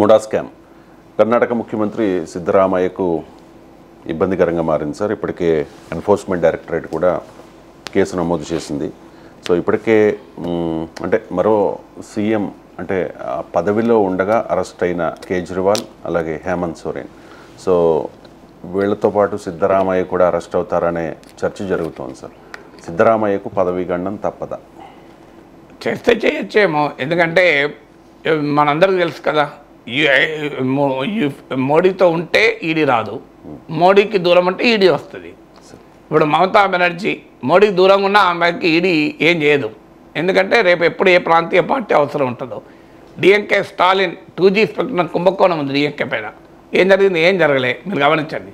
MUDA scam Karnataka ముఖ్యమంత్రి సిద్ధరామయ్యకు ఇబ్బందికరంగా మారింది సార్. ఇప్పటికే ఎన్ఫోర్స్మెంట్ డైరెక్టరేట్ కూడా కేసు నమోదు చేసింది. సో ఇప్పటికే అంటే మరో సీఎం అంటే పదవిలో ఉండగా అరెస్ట్ అయిన కేజ్రీవాల్ అలాగే హేమంత్ సోరెన్, సో వీళ్లతో పాటు సిద్ధరామయ్య కూడా అరెస్ట్ అవుతారనే చర్చ జరుగుతోంది సార్. సిద్ధరామయ్యకు పదవీ గండం తప్పదా? చేస్తే చేయొచ్చేమో, ఎందుకంటే మనందరికీ తెలుసు కదా, మోడీతో ఉంటే ఈడీ రాదు, మోడీకి దూరం ఉంటే ఈడీ వస్తుంది. ఇప్పుడు మమతా బెనర్జీ మోడీకి దూరంగా ఉన్న ఆమెకి ఈడీ ఏం చేయదు, ఎందుకంటే రేపు ఎప్పుడు ఏ ప్రాంతీయ పార్టీ అవసరం ఉంటుందో. డిఎంకే స్టాలిన్ 2G స్పెక్ట్రమ్ కుంభకోణం ఉంది డిఎంకే పైన. ఏం జరిగింది? ఏం జరగలే. మీరు గమనించండి.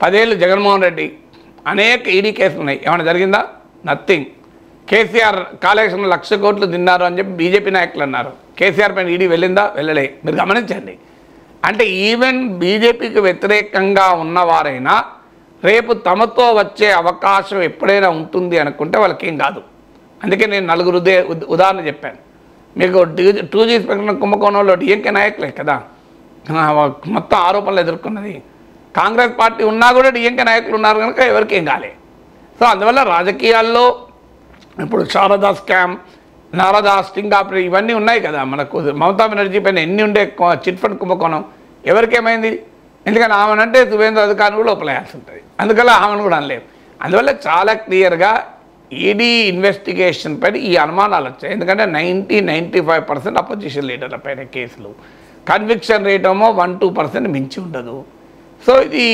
10 ఏళ్ళు జగన్మోహన్ రెడ్డి, అనేక ఈడీ కేసులు ఉన్నాయి. ఏమైనా జరిగిందా? నథింగ్. కేసీఆర్ కాళేశ్వరం 1,00,000 కోట్లు తిన్నారు అని చెప్పి బీజేపీ నాయకులు అన్నారు. కేసీఆర్ పైన ఈడీ వెళ్ళిందా? వెళ్ళలే. మీరు గమనించండి. అంటే ఈవెన్ బీజేపీకి వ్యతిరేకంగా ఉన్నవారైనా రేపు తమతో వచ్చే అవకాశం ఎప్పుడైనా ఉంటుంది అనుకుంటే వాళ్ళకేం కాదు. అందుకే నేను 4 ఉదాహరణ చెప్పాను మీకు. 2G స్పెక్ట్రమ్ కుంభకోణంలో డిఎంకే నాయకులే కదా మొత్తం ఆరోపణలు ఎదుర్కొన్నది. కాంగ్రెస్ పార్టీ ఉన్నా కూడా డిఎంకే నాయకులు ఉన్నారు కనుక ఎవరికేం కాలే. సో అందువల్ల రాజకీయాల్లో ఇప్పుడు Sharada scam, Narada sting operation ఇవన్నీ ఉన్నాయి కదా మనకు. మమతా బెనర్జీ పైన ఎన్ని ఉండే చిట్ ఫండ్ కుంభకోణం ఎవరికేమైంది? ఎందుకని ఆమెనంటే సువేంద్ర అధికారిని కూడా లోపలేయాల్సి ఉంటుంది, అందుకల్ల ఆమెను కూడా అనలేము. అందువల్ల చాలా క్లియర్గా ఈడీ ఇన్వెస్టిగేషన్ పైన ఈ అనుమానాలు వచ్చాయి. ఎందుకంటే 90-95% అపోజిషన్ లీడర్ల పైన కేసులు, కన్విక్షన్ రేట్ ఏమో 1-2% మించి ఉండదు. సో ఇది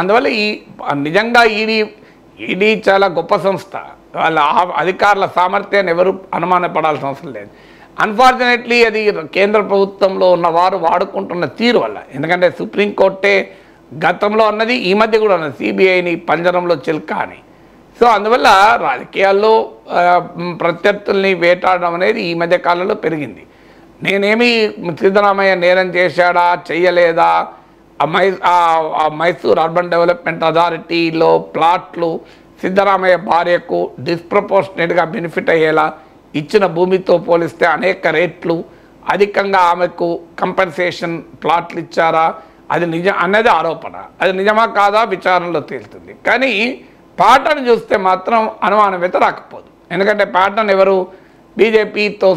అందువల్ల ఈ నిజంగా ఈడీ చాలా గొప్ప సంస్థ. వాళ్ళ అధికారుల సామర్థ్యాన్ని ఎవరు అనుమానపడాల్సిన అవసరం లేదు. అన్ఫార్చునేట్లీ అది కేంద్ర ప్రభుత్వంలో ఉన్నవారు వాడుకుంటున్న తీరు వల్ల, ఎందుకంటే సుప్రీంకోర్టే గతంలో అన్నది, ఈ మధ్య కూడా ఉన్నది, సిబిఐని పంజరంలో చిల్క అని. సో అందువల్ల రాజకీయాల్లో ప్రత్యర్థుల్ని వేటాడడం అనేది ఈ మధ్య కాలంలో పెరిగింది. నేనేమి సిద్ధరామయ్య నేరం చేశాడా చెయ్యలేదా, మైసూర్ అర్బన్ డెవలప్మెంట్ అథారిటీలో ప్లాట్లు సిద్ధరామయ్య భార్యకు డిస్ప్రపోర్షనేట్గా బెనిఫిట్ అయ్యేలా ఇచ్చిన భూమితో పోలిస్తే అనేక రేట్లు అధికంగా ఆమెకు కంపెన్సేషన్ ప్లాట్లు ఇచ్చారా, అది నిజం అన్నది ఆరోపణ. అది నిజమా కాదా విచారణలో తేలుతుంది. కానీ పాటను చూస్తే మాత్రం అనుమానం అయితే రాకపోదు. ఎందుకంటే పాటను ఎవరు బీజేపీతో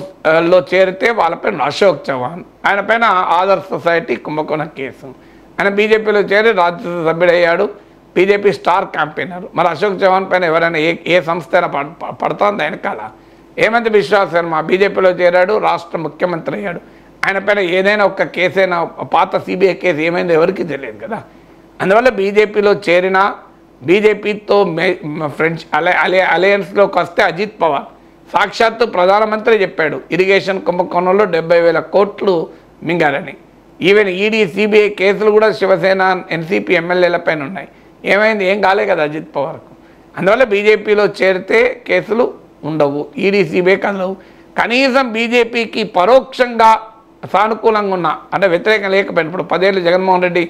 లో చేరితే వాళ్ళపైన అశోక్ చవాన్, ఆయన పైన ఆదర్శ్ సొసైటీ కుంభకోణం కేసు, ఆయన బీజేపీలో చేరి రాజ్యసభ సభ్యుడయ్యాడు, బీజేపీ స్టార్ క్యాంపెయినర్. మరి అశోక్ చవాన్ పైన ఎవరైనా ఏ సంస్థ అయినా పడుతుంది వెనకాల? హేమంత్ బిశ్వా శర్మ బీజేపీలో చేరాడు, రాష్ట్ర ముఖ్యమంత్రి అయ్యాడు, ఆయన పైన ఏదైనా ఒక కేసైనా పాత సిబిఐ కేసు ఏమైందో ఎవరికి తెలియదు కదా. అందువల్ల బీజేపీలో చేరిన, బీజేపీతో ఫ్రెండ్స్ అలయన్స్లోకి వస్తే అజిత్ పవార్ సాక్షాత్తు ప్రధానమంత్రి చెప్పాడు ఇరిగేషన్ కుంభకోణంలో 70,000 కోట్లు మింగారని. ఈవెన్ ఈడీ సిబిఐ కేసులు కూడా శివసేన ఎన్సీపీ ఎమ్మెల్యేల పైన ఉన్నాయి. ఏమైంది? ఏం కాలే కదా అజిత్ పవార్కు. అందువల్ల బీజేపీలో చేరితే కేసులు ఉండవు, ఈడీ సిబిఐ కదలవు. కనీసం బీజేపీకి పరోక్షంగా సానుకూలంగా ఉన్న, అంటే వ్యతిరేకం లేకపోయినా, ఇప్పుడు 10 ఏళ్ళు జగన్మోహన్ రెడ్డి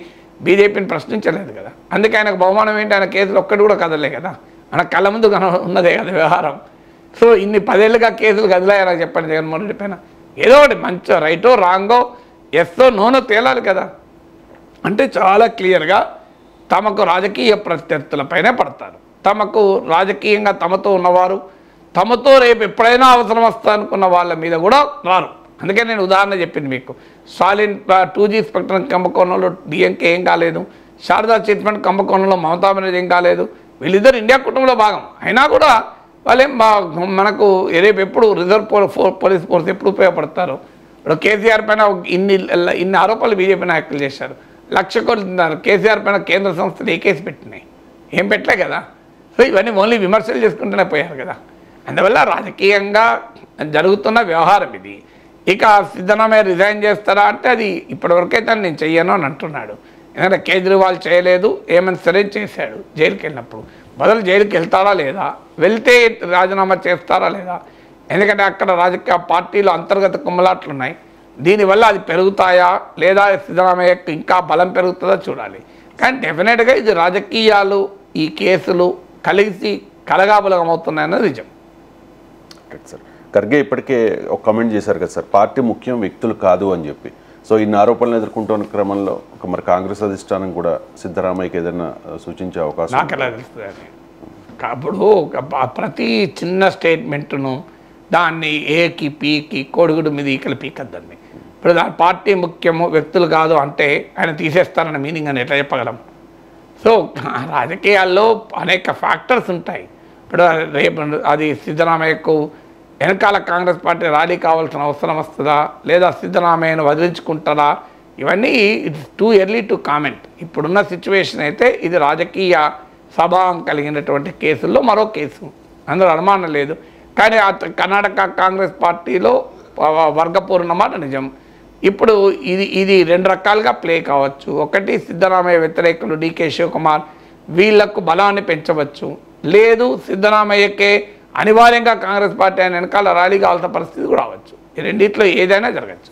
బీజేపీని ప్రశ్నించలేదు కదా, అందుకే ఆయనకు బహుమానం ఏంటి? ఆయన కేసులు ఒక్కటి కూడా కదలే కదా, ఆయన కళ్ళ ముందు ఉన్నదే కదా వ్యవహారం. సో ఇన్ని 10 ఏళ్ళుగా కేసులు కదిలాయి నాకు చెప్పండి జగన్మోహన్ రెడ్డి పైన. ఏదో ఒకటి మంచో రైటో రాంగో ఎస్తో నోనో తేలాలి కదా. అంటే చాలా క్లియర్గా తమకు రాజకీయ ప్రత్యర్థులపైనే పడతారు. తమకు రాజకీయంగా తమతో ఉన్నవారు, తమతో రేపు ఎప్పుడైనా అవసరం వస్తా అనుకున్న వాళ్ళ మీద కూడా రారు. అందుకే నేను ఉదాహరణ చెప్పింది మీకు. స్టాలిన్ 2G స్పెక్ట్రమ్ కుంభకోణంలో డిఎంకే ఏం కాలేదు, శారదా చిట్ ఫండ్ కుంభకోణంలో మమతా బెనర్జీ ఏం కాలేదు. వీళ్ళిద్దరు ఇండియా కుటుంబంలో భాగం అయినా కూడా వాళ్ళేం మనకు రేపు ఎప్పుడు రిజర్వ్ పోలీస్ ఫోర్స్ ఎప్పుడు ఉపయోగపడతారు? ఇప్పుడు కేసీఆర్ పైన ఇన్ని ఆరోపణలు బీజేపీ నాయకులు చేశారు, 1,00,000 కోట్లు తిన్నారు. కేసీఆర్ పైన కేంద్ర సంస్థలు ఏ కేసు పెట్టినాయి? ఏం పెట్టలే కదా. సో ఇవన్నీ ఓన్లీ విమర్శలు చేసుకుంటూనే పోయారు కదా. అందువల్ల రాజకీయంగా జరుగుతున్న వ్యవహారం ఇది. ఇక సిద్ధరామయ్య రిజైన్ చేస్తారా అంటే అది ఇప్పటివరకైతే నేను చెయ్యను అని అంటున్నాడు. ఎందుకంటే కేజ్రీవాల్ చేయలేదు, హేమంత్ సోరెన్ చేశాడు జైలుకి వెళ్ళినప్పుడు. బదులు జైలుకి వెళ్తారా లేదా, వెళ్తే రాజీనామా చేస్తారా లేదా? ఎందుకంటే అక్కడ రాజకీయ పార్టీలు అంతర్గత కుమ్మలాట్లు ఉన్నాయి. దీనివల్ల అది పెరుగుతాయా లేదా, సిద్ధరామయ్యకు ఇంకా బలం పెరుగుతుందో చూడాలి. కానీ డెఫినెట్గా ఇది రాజకీయాలు, ఈ కేసులు కలిసి కలగాబులగం అవుతున్నాయన్నది నిజం. సార్ ఖర్గే ఇప్పటికే ఒక కామెంట్ చేశారు కదా సార్, పార్టీ ముఖ్యం వ్యక్తులు కాదు అని చెప్పి. సో ఇన్ని ఆరోపణలు ఎదుర్కొంటున్న క్రమంలో మరి కాంగ్రెస్ అధిష్టానం కూడా సిద్ధరామయ్యకి ఏదైనా సూచించే అవకాశం నాకు ఎలా తెలుస్తుంది అని అప్పుడు ప్రతి చిన్న స్టేట్మెంట్ను దాన్ని ఏకి పీకి కోడిగుడు మీద ఈకలు పీకద్దండి. ఇప్పుడు దాని పార్టీ ముఖ్యము వ్యక్తులు కాదు అంటే ఆయన తీసేస్తారన్న మీనింగ్ అని ఎట్లా చెప్పగలం? సో రాజకీయాల్లో అనేక ఫ్యాక్టర్స్ ఉంటాయి. ఇప్పుడు రేపు అది సిద్ధరామయ్యకు వెనకాల కాంగ్రెస్ పార్టీ ర్యాలీ కావాల్సిన అవసరం వస్తుందా, లేదా సిద్ధరామయ్యను వదిలించుకుంటారా, ఇవన్నీ it's too early to comment. ఇప్పుడున్న సిచ్యువేషన్ అయితే ఇది రాజకీయ స్వభావం కలిగినటువంటి కేసుల్లో మరో కేసు, అందులో అనుమానం లేదు. కానీ కర్ణాటక కాంగ్రెస్ పార్టీలో వర్గపూర్ణ మాట నిజం. ఇప్పుడు ఇది రెండు రకాలుగా ప్లే కావచ్చు. ఒకటి సిద్ధరామయ్య వ్యతిరేకులు డీకే శివకుమార్ వీళ్లకు బలాన్ని పెంచవచ్చు, లేదు సిద్ధరామయ్యకే అనివార్యంగా కాంగ్రెస్ పార్టీ ఆయన వెనకాల ర్యాలీ కావాల్సిన పరిస్థితి కూడా రావచ్చు. ఈ రెండిట్లో ఏదైనా జరగచ్చు.